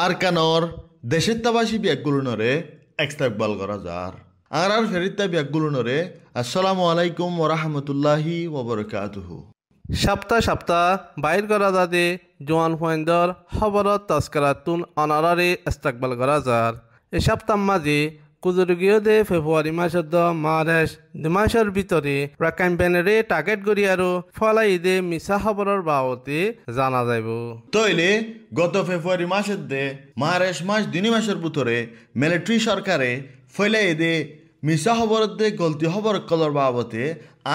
আরকানর দেশের তাবাসী ব্যাগগুলোনরে এক্সতাকবাল করা যার আর ফেরিতা ব্যাগগুলোনরে আসসালামু আলাইকুম ওরহমতুল্লাহি ওবরকাতুহু। সপ্তাহ সপ্তাহ বাইর করা যাতে জোয়ান ফয়েন্দর খবরত তস্করাতুন অনারারে ইস্তাকবাল করা যার এই সপ্তাহ মাঝে কুজুরগীয়দে ফেব্রুয়ারি মাসত মার্চ দুমাসের ভিতরে ক্যাম্পেইনরে টার্গেট করি আৰু ফলাইদে মিছা খবরের বাবদে জানা যাইব। তইলে গত ফেব্রুয়ারি মাসের দে মার্চ মাস 2 মাসের ভিতরে মিলিটারি সরকারে ফলাইদে মিছা খবরের দে গলতি খবর কলর বাবদে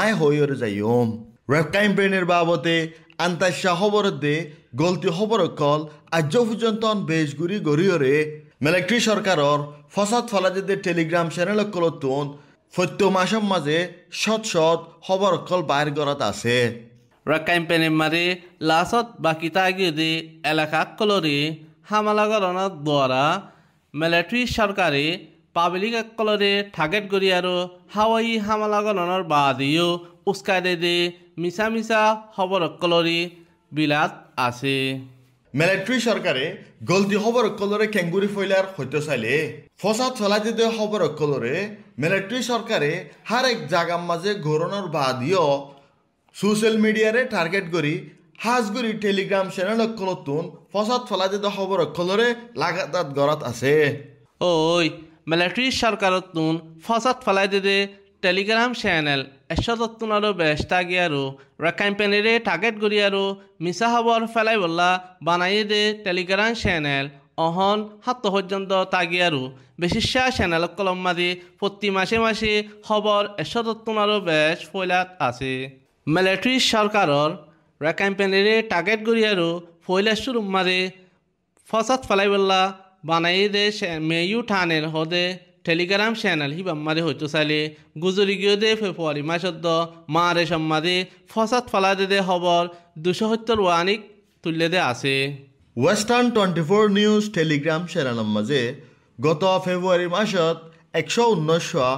আয় হইর যাইম। রেপ ক্যাম্পেইনের বাবদে আন্তাসা খবরের দে গলতি খবর কল আজ পর্যন্ত বেশ গুড়ি গড়িয়রে মিলিটারি সরকারর ফসাদ ফলাজেদের টেলিগ্রাম চ্যানেল কলতুন সত্য মাসের মাঝে শত খবর কল বাইর করাত আছে। ক্যাম্পেইনের মাঝে লাসত বাকি তাগিদে এলাকা কলরে হামলা করানোর দ্বারা মিলিটারি সরকারে পাবলিক কলরে টার্গেট করি আৰু হাওয়াই হামলা করানোর বাদেও উস্কাই দে মিছা মিছা খবর কলরে বিলাত আছে। মিলিটারি সরকারে গলতি খবর কলরে কেঙ্গুরি ফইলার হইতে চাইলে ফসাদ ফলাজেদের খবর কলরে মিলিটারি সরকারে হার এক জাগার মাঝে ঘোরানোর বাদিও সোশ্যাল মিডিয়ারে টার্গেট করি হাজগুড়ি টেলিগ্রাম চ্যানেল কলতুন ফসাদ ফলাজেদের খবর কলরে লাগাতার গড়াত আছে। ওই মিলিটারি সরকারতুন ফসাদ ফলাই দে টেলিগ্রাম চ্যানেল 100 বেশ তাগি আৰু ক্যাম্পেইনরে টার্গেট করি আৰু মিছা খবর ফেলাই বললা বানাই দে টেলিগ্রাম চ্যানেল অহন 7 পর্যন্ত তাগি আৰু বিশিষ্ট চ্যানেল কলম মাদি প্রতি মাসে মাসে খবর 100 বেশ ফইলাত আছে। মিলিটারি সরকারর ক্যাম্পেইনরে টার্গেট করি আৰু ফইলা শুরু মাদে ফসাদ ফেলাই বললা বানাই দে মেয়ু থানের হদে টেলিগ্রাম চ্যানেল হিবাম্মাদে হইতো চাইলে গুজরি গিয়ে দে ফেব্রুয়ারি মাসত মারে সম্মাদে ফসাদ ফলা দে খবর 270 ওয়ানিক তুললে দে আছে। ওয়েস্টার্ন 24 নিউজ টেলিগ্রাম চ্যানেলের মাঝে গত ফেব্রুয়ারি মাসত 119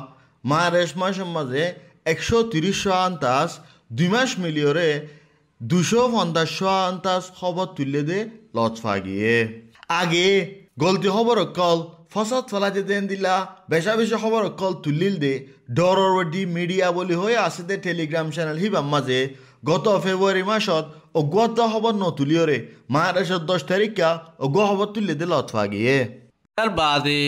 মার্চ মাসের মাঝে 130 আন্তাজ 2 মাস মিলিয়রে 250 আন্তাজ খবর তুললে দে লতফা গিয়ে আগে গলতি খবর কল ফসাদ ফলাজে দেন দিলা বেশা বেশা খবর কল তুলিল দে ডরওয়ার্ডি মিডিয়া বলি হয়ে আছে দে টেলিগ্রাম চ্যানেল হিবাম মাঝে গত ফেব্রুয়ারি মাসত অজ্ঞতা খবর নতুলিয়রে মার্চের 10 তারিখা অজ্ঞ খবর তুললে দে লতফা গিয়ে তার বাদে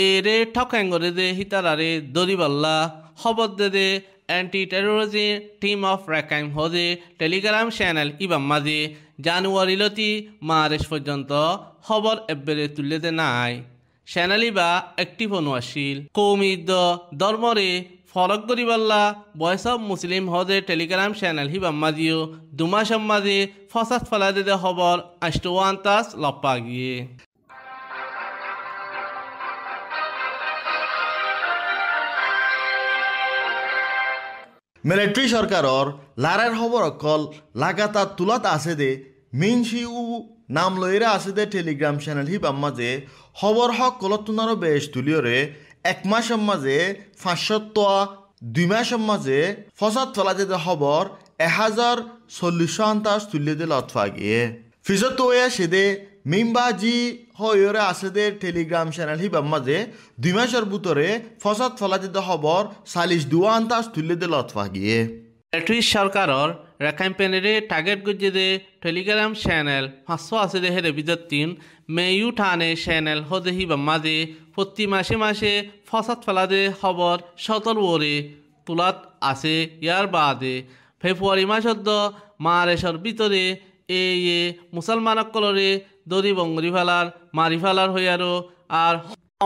এরে ঠকাঙ্গরে দে হিতারারে দরিবাল্লা খবর দে অ্যান্টি টেরোরিজম টিম অফ র্যাকাইম হদে টেলিগ্রাম চ্যানেল ইবাম মাঝে জানুয়ারিলতি মার্চ পর্যন্ত খবর এবেরে তুললে দে নাই চ্যানেলি বা অ্যাক্টিভ অনুয়াশীল কৌমিদ ধর্মরে ফরক করিবাল্লা বয়স মুসলিম হদে টেলিগ্রাম চ্যানেল হিবাম মাঝিও 2 মাসের মাঝে ফসাদ ফলা দে খবর 8 লপ্পা গিয়ে। মিলিটারি সরকারর লারের খবর কল লাগাতার তুলাত আছে দে মিনসি উ নাম লইরা আছে দে টেলিগ্রাম চ্যানেল হিবাম মাঝে খবর হক কলতুনারও বেশ তুলিয়রে 1 মাসের মাঝে 500 2 মাসের মাঝে ফসাদ ফলা যে খবর 1040 আন্তাজ তুলে দে লতফা গিয়ে ফিজত ওয়া সেদে মিমবাজি হইরে আছে দে টেলিগ্রাম চ্যানেল হিবাম মাঝে 2 মাসের ভিতরে ফসাদ ফলা যে খবর 42 আন্তাজ তুলে দে লতফা গিয়ে। মিলিটারি সরকারর ক্যাম্পেইনরে টার্গেট করছে দে টেলিগ্রাম চ্যানেল 500 আছে দে হেরে বিজত 3 মেয়ু থানে চ্যানেল হদে হিবাম মাঝে প্রতি মাসে মাসে ফসাদ ফলা দে খবর 17 ওরে তুলাত আছে। ইয়ার বাদে ফেব্রুয়ারি মাসত মার্চের ভিতরে এ মুসলমানক কলরে দরি বঙ্গরি ফেলার মারি ফেলার হইয়ারো আর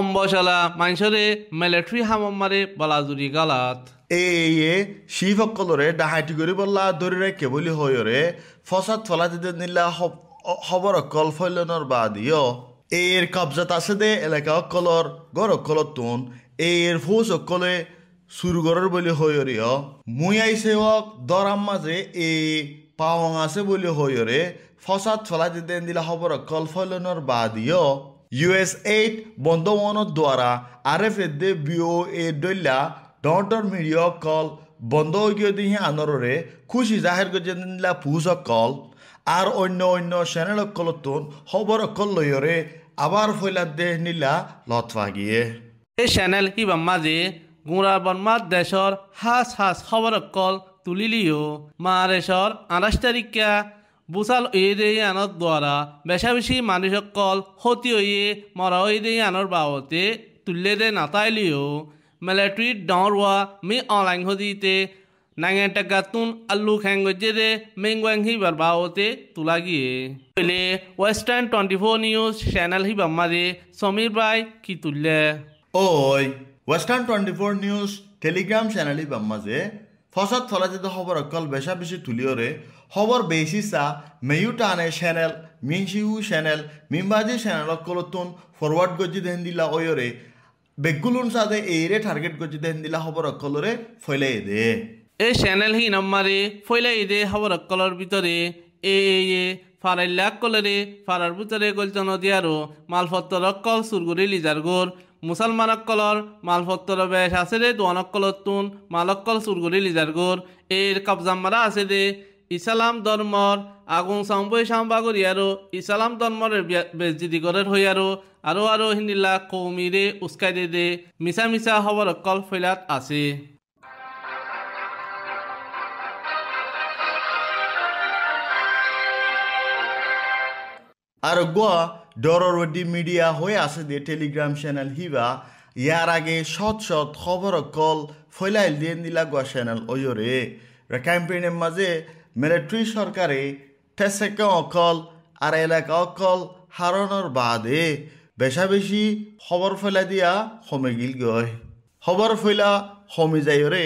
অম্বশালা মানুষরে মিলিটারি হামম মারে বলাজুরি গালাত এ শিফকলরে ডাহাইটি করে বললা ধরে রেখে বলি হইরে ফসাদ ফলা দিতে নিলা খবর কল ফৈলনের বাদিও এর কবজাত আছে দে এলাকা অকলর গড় অকলত তুন এর ফৌজ অকলে সুরগরের বলি হইরিও মুই আইসে হক দরাম মাঝে এ পাওয়াং আছে বলি হইরে ফসাদ ফলা দিতে দিলা খবর কল ফৈলনের বাদিও US8 বন্ধমনের দ্বারা RFD BOA দইলা ডর মিডিয়া কল বন্ধ হয়ে গিয়ে দিয়ে আনরে খুশি জাহের করে দিলা পুজ কল আর অন্য অন্য চ্যানেল অকলতুন খবর অকল লইরে আবার ফইলার দে নিলা লতফা গিয়ে এই চ্যানেল হিবাম মাঝে গুঁড়া বর্মার দেশর হাস হাস খবর অকল তুলিলিও মারেশর 28 তারিখা বুসাল ঈদে আনত দ্বারা বেশা বেশি মানুষ অকল হতি হইয়ে মরা ঈদে আনর বাবতে তুললে দে নাতাইলিও মিলিটারি ডাউরওয়া মি অনলাইন হদিতে নাঙে টাকাতুন আল্লু খেঙ্গজে দে মেঙ্গুয়াং হিবার বাবতে তুলা গিয়ে পহলে ওয়েস্টার্ন 24 নিউজ চ্যানেল হিবাম মাঝে সমীর ভাই কি তুললে ওই ওয়েস্টার্ন 24 নিউজ টেলিগ্রাম চ্যানেল হিবাম মাঝে ফসত ফলাজিত খবর অকল বেশা বেশি তুলিওরে খবর বেশি চা মেয়ু টানে চ্যানেল মিনসিউ চ্যানেল মিমবাজি চ্যানেল অকলতুন ফরওয়ার্ড গজি দেন দিলা ওয়রে বেগুলুন সাদে এইরে টার্গেট গজি দেন দিলা খবর অকলরে ফইলাই দে এই চ্যানেল হি নম্বরে ফইলাই দে খবর অকলর ভিতরে এ ফারাইল্লা কলরে ফারার ভিতরে গলচন দিয়ারো মালপত্র অকল সুরগুরি লিজারগোর মুসলমান অকলর মালপত্র বেশ আছে দে দোয়ান অকলতুন মালক্কল সুরগুরি লিজারগোর এর কবজা মারা আছে দে ইসলাম ধর্মর আগুন সাম্বই সাম্বাগরিয়ারো ইসলাম ধর্মরের বেজিদি গরের হইয়ারো আরো হিন্দিল্লা কৌমিরে উস্কাই দে মিছা মিছা খবর অকল ফইলাত আছে আর গোয়া ডররডি মিডিয়া হয়ে আছে দে টেলিগ্রাম চ্যানেল হিবা ইয়ার আগে সৎ সৎ খবর অকল ফইলাইল দিয়ে দিলা গোয়া চ্যানেল ওয়রে ক্যাম্পেইনের মাঝে মিলিটারি সরকারে ঠেসেকা অকল আর এলাকা অকল হারানোর বাদে বেশা বেশি খবর ফেলা দিয়া কমে গিল গয় খবর ফেলা কমে যাইরে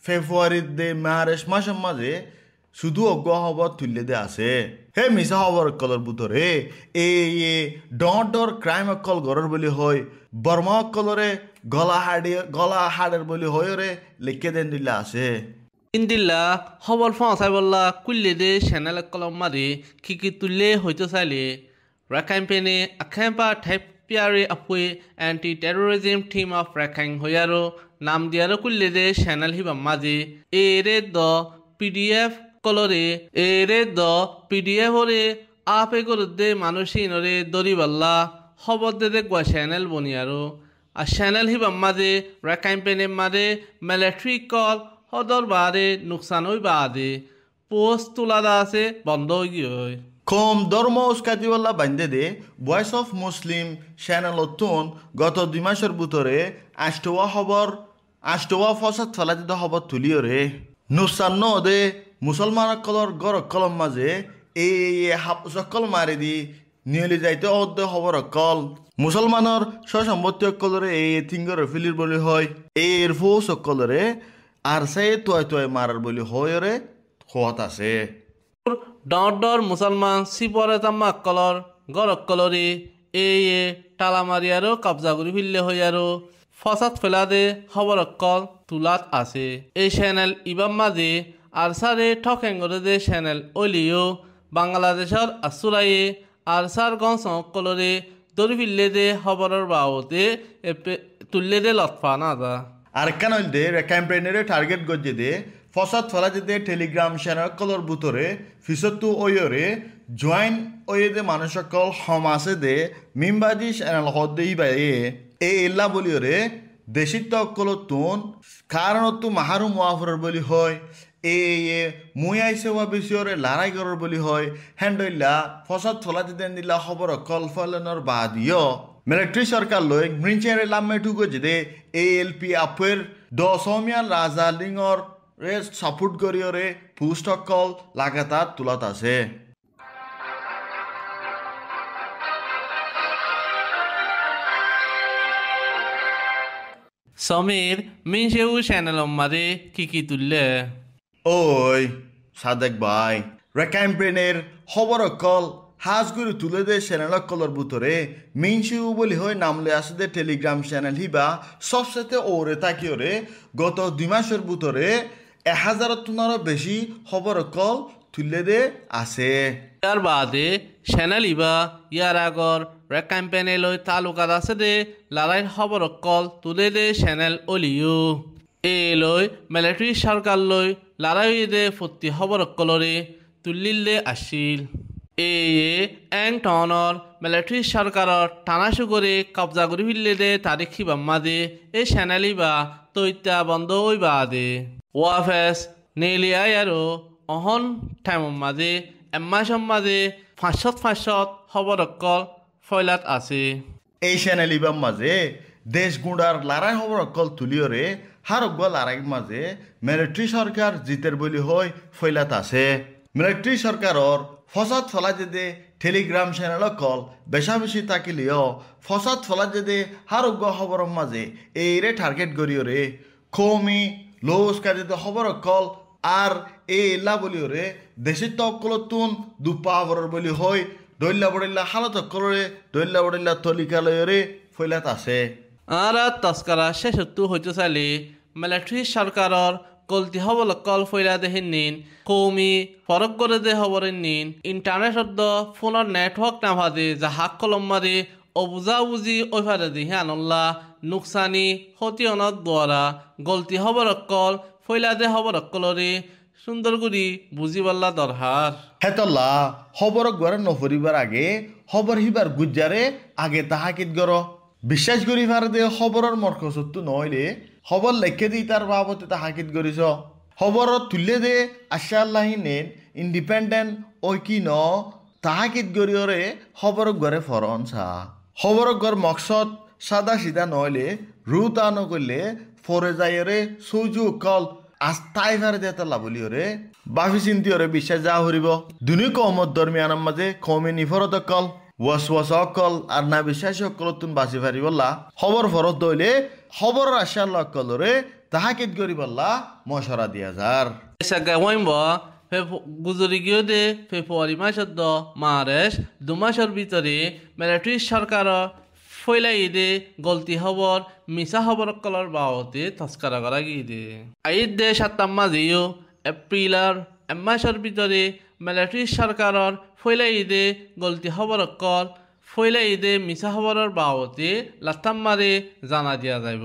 ফেব্রুয়ারির দে মার্চ মাসের মাঝে শুধু অজ্ঞ খবর তুললে দে আছে হে মিছা খবর অকলর ভিতরে ডর ক্রাইম অকল গড়ের বলি হয় বর্মা অকলরে গলা হাড়ের বলি হয় রে লিখে দেন দিলে আছে ইন্দিল্লা খবর ফাঁসাই বললা কুললে দে চ্যানেল কলম মারি কি তুললে হইতে চাইলে ক্যাম্পেইনে আখেম্পা ঠাইপ পিয়ারে আপুয়ে অ্যান্টি টেরোরিজম টিম অফ রেখাইং হইয়ারো নাম দিয়ারো কুললে দে চ্যানেল হিবাম মাঝে এরে দ পিডিএফ কলরে এরে দ পিডিএফ হরে আপে করে দে মানুষিনরে দরি বললা খবর দে গোয়া চ্যানেল বনিয়ারো আর চ্যানেল হিবাম মাঝে ক্যাম্পেইনের মাঝে মিলিটারি কল হদর বাদে নুকসান হই বাদে পোস্ট তোলা আছে বন্ধ হয়ে গিয়ে কম ধর্ম উস্কাতিওয়াল্লা বান্ধে দে ভয়েস অফ মুসলিম চ্যানেল তুন গত 2 মাসের ভিতরে আষ্টওয়া ফসাদ ফেলা দিতে খবর তুলিও রে নুকসান দে মুসলমান অকলর গড় অকলম মাঝে সকল মারি দি নিয়লি যাইতে অদ্য খবর অকল মুসলমানের সম্পত্তি অকলরে থিঙ্গর ফিলির বলি হয় এর ফৌস অকলরে আর সে তোয় মারার বলি হয় রে খোয়াত আছে ডর মুসলমান সিপরে তাম্মা অকলর গড় অকলরে টালা মারিয়ারও কবজা করি ফিরলে হইয়ারও ফসাদ ফেলা দে খবর অকল তুলাত আছে এই চ্যানেল ইবাম মাঝে আরসারে ঠকেঙ্গরে দে চ্যানেল ওলিও বাংলাদেশের আসুরাইয়ে আরসার গঞ্জ অকলরে দরি ফিরলে দে খবরের বাবতে তুললে দে লতফা না দা আর কেন দে ক্যাম্পেইনের টার্গেট গজে দে ফসাদ ফেলা দে টেলিগ্রাম চ্যানেল কলর ভিতরে ফিসতু ওয়রে জয়েন ওয়ে দে মানুষ সকল সমাসে দে মিমবাজি চ্যানেল হদ্দেই বাই এল্লা বলিওরে দেশিত অকল তুন কারণতো মাহারু মুআফরের বলি হয় মুই আইসে হওয়া বিষয়রে লড়াই করার বলি হয় হ্যান্ডইল্লা ফসাদ ফেলা দেন দিলা খবর অকল ফলনের বাদিও মিলিটারি সরকার লই গ্রিনচেয়ারে লাম্মে ঠুকো যে ALP আপের দশমিয়ান রাজা লিঙর রে সাপোর্ট করিওরে পোস্ট অকল লাগাতার তুলাত আছে সমীর মিনসেউ চ্যানেল মারে কি তুললে ওই সাদেক ভাই ক্যাম্পেইনের খবর অকল হাজগুড়ি তুলে দে চ্যানেল কলর ভিতরে মিনসিউ বলি হয় নামলে আছে দে টেলিগ্রাম চ্যানেল হিবা সবসাথে ওরে তাকিওরে গত 2 মাসের ভিতরে 1000 টনারও বেশি খবর অকল তুলে দে আছে তার বাদে চ্যানেল ইবা ইয়ার আগর ক্যাম্পেইনে লই তালুকাত আছে দে লড়াইয়ের খবর অকল তুলে দে চ্যানেল ওলিও লই মিলিটারি সরকার লই লড়াই দে ফতি খবর অকলরে তুলিলে আছিল এয়ে এং টনৰ মিলিটাৰী চৰকাৰৰ টানাচু কৰি কব্জা কৰি ফেলিলে দে তাৰিখী বাম্মা দে এই চেনেলি বা তৈত্যা বন্ধ হৈ বা দে ওয়াফেস নেলিয়াই আৰু অহন টাইমৰ মাজে এমাহৰ মাজে 500 খবৰ অকল ফয়লাত আছে এই চেনেলিবাৰ মাজে দেশ গুণ্ডাৰ লৰাই খবৰ অকল তুলিয়ৰে হাৰগ লৰাই মাজে মিলিটাৰী চৰকাৰ জিতেৰ বুলি হৈ ফয়লাত আছে মিলিটাৰী চৰকাৰৰ ফসাদ ফলাই দে টেলিগ্রাম চ্যানেল অকল বেশাবেশি তাকিলেও ফসাদ ফলাই দে হারগ খবৰৰ মাজে এইৰে টার্গেট করিয়রে কৌমি লোস কাজে খবর অকল আর এই এলা বলিওরে দেশের তকলতুন দুপাবরের বলি হয় দৈল্লা বড়িল্লা হালত অকলরে দৈল্লা বড়িল্লা তলিকালয়রে ফয়লাত আছে আর তস্করা শেষত্তু হইতে চাইলে মিলিটাৰী চৰকাৰৰ গলতি হবল অকল ফয়লা দেহিন নিন কৌমি ফরক করে দে খবরের নিন ইন্টারনেটত ফোনের নেটওয়ার্ক নাভাদে জাহাক কলম মারে অবুজা বুজি ওইফারে দিহে আনল্লা নুকসানি ক্ষতি অনত দ্বারা গলতি খবর অকল ফয়লা দে খবর অকলরে সুন্দর করে বুঝি পাল্লা দরকার হেতল্লা খবর গড়ে নফরিবার আগে খবর হিবার গুজারে আগে তাহাকিত গর বিশ্বাস করি ফারে দে খবরের মর্কসত্তু নইলে খবর লেখে দি তার বাবতে তাহাকিত করিস খবরত তুলে দে আশাল্লাহি নেন ইন্ডিপেন্ডেন্ট ওই কি ন তাহাকিত গরিয়রে খবর গড়ে ফরন চা খবর গড় মকসদ সাদা সিধা নইলে রুতা নকরলে ফরে যাইরে সৌজু কল আস্থাই ফারে দে তাল্লা বলিওরে বাফি চিন্তিওরে বিশ্বাস যা হরিব দুনি কমত দরমিয়ানের মাঝে কমে নিফরত কল ওয়াস অকল আর না বিশ্বাস অকলতুন বাঁচি পারি বললা খবর ফরত দইলে খবর আশাল্লাহ অকলরে তাহাকিত করি বললা মশরা দিয়া যার গুজরি গিয়ে দে ফেব্রুয়ারি মাসত মার্চ 2 মাসের ভিতরে মিলিটাৰী চৰকাৰৰ ফয়লাই দে গলতি খবর মিছা খবর কলর বাবতে তস্করা করা গিয়ে দে আইত দে 7 মাঝেও এপ্রিলের মাসের ভিতরে মিলিটাৰী চৰকাৰৰ ফয়লাই দে গলতি খবর কল ফয়লাই দে মিছা খবরের বাবতে লাতাম মারে জানা দিয়া যাইব